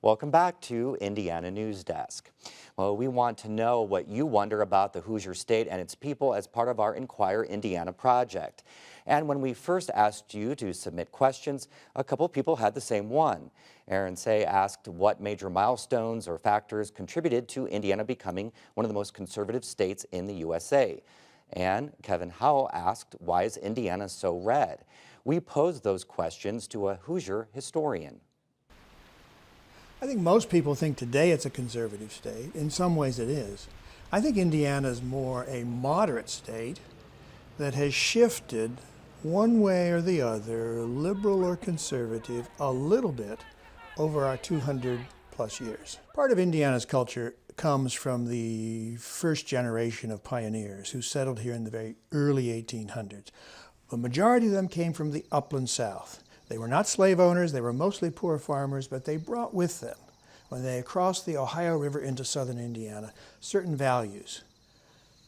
Welcome back to Indiana News Desk. Well, we want to know what you wonder about the Hoosier State and its people as part of our Inquire Indiana project. And when we first asked you to submit questions, a couple people had the same one. Aaron Say asked what major milestones or factors contributed to Indiana becoming one of the most conservative states in the USA. And Kevin Howell asked, why is Indiana so red? We posed those questions to a Hoosier historian. I think most people think today it's a conservative state. In some ways it is. I think Indiana is more a moderate state that has shifted one way or the other, liberal or conservative, a little bit over our 200 plus years. Part of Indiana's culture comes from the first generation of pioneers who settled here in the very early 1800s. The majority of them came from the upland South. They were not slave owners, they were mostly poor farmers, but they brought with them, when they crossed the Ohio River into southern Indiana, certain values: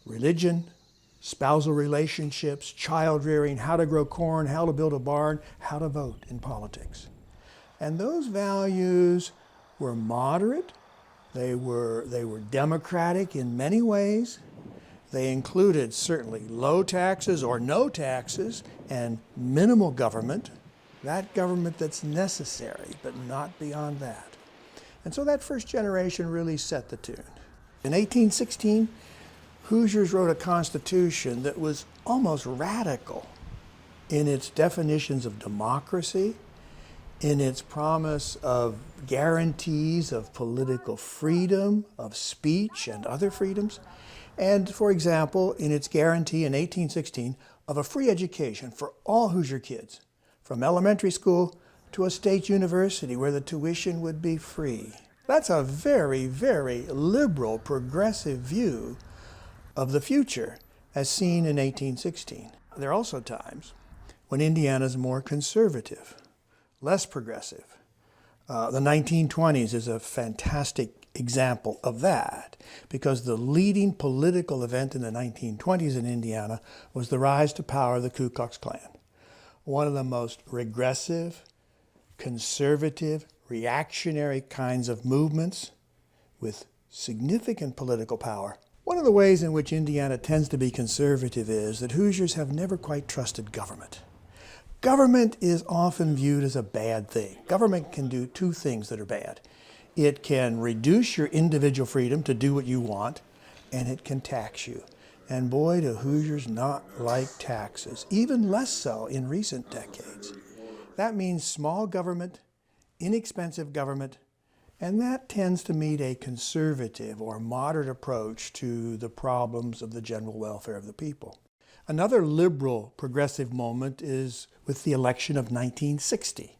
religion, spousal relationships, child rearing, how to grow corn, how to build a barn, how to vote in politics. And those values were moderate, they were democratic in many ways. They included certainly low taxes or no taxes and minimal government. That government that's necessary, but not beyond that. And so that first generation really set the tune. In 1816, Hoosiers wrote a constitution that was almost radical in its definitions of democracy, in its promise of guarantees of political freedom, of speech and other freedoms, and, for example, in its guarantee in 1816 of a free education for all Hoosier kids, from elementary school to a state university where the tuition would be free. That's a very, very liberal, progressive view of the future as seen in 1816. There are also times when Indiana is more conservative, less progressive. The 1920s is a fantastic example of that, because the leading political event in the 1920s in Indiana was the rise to power of the Ku Klux Klan. One of the most regressive, conservative, reactionary kinds of movements with significant political power. One of the ways in which Indiana tends to be conservative is that Hoosiers have never quite trusted government. Government is often viewed as a bad thing. Government can do two things that are bad. It can reduce your individual freedom to do what you want, and it can tax you. And boy, do Hoosiers not like taxes, even less so in recent decades. That means small government, inexpensive government, and that tends to meet a conservative or moderate approach to the problems of the general welfare of the people. Another liberal progressive moment is with the election of 1960.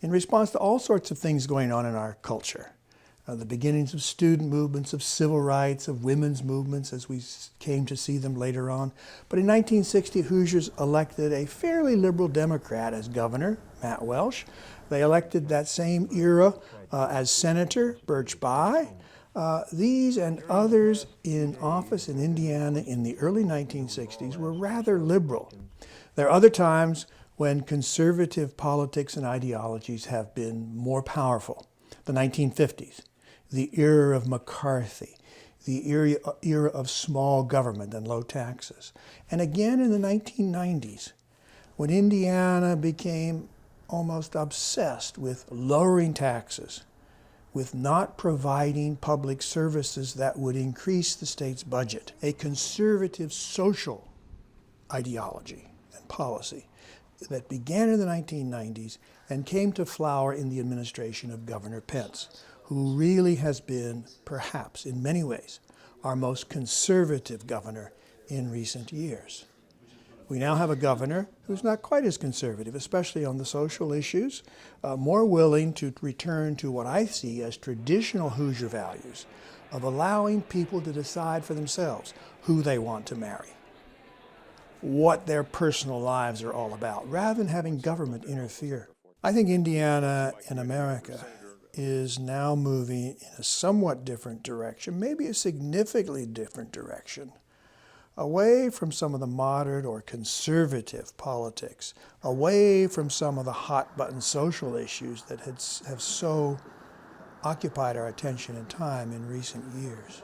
In response to all sorts of things going on in our culture, the beginnings of student movements, of civil rights, of women's movements as we came to see them later on. But in 1960, Hoosiers elected a fairly liberal Democrat as governor, Matt Welsh. They elected that same era as senator, Birch Bayh. These and others in office in Indiana in the early 1960s were rather liberal. There are other times when conservative politics and ideologies have been more powerful. The 1950s, the era of McCarthy, the era of small government and low taxes. And again in the 1990s, when Indiana became almost obsessed with lowering taxes, with not providing public services that would increase the state's budget. A conservative social ideology and policy that began in the 1990s and came to flower in the administration of Governor Pence, who really has been, perhaps in many ways, our most conservative governor in recent years. We now have a governor who's not quite as conservative, especially on the social issues, more willing to return to what I see as traditional Hoosier values of allowing people to decide for themselves who they want to marry, what their personal lives are all about, rather than having government interfere. I think Indiana in America is now moving in a somewhat different direction, maybe a significantly different direction, away from some of the moderate or conservative politics, away from some of the hot-button social issues that have so occupied our attention and time in recent years.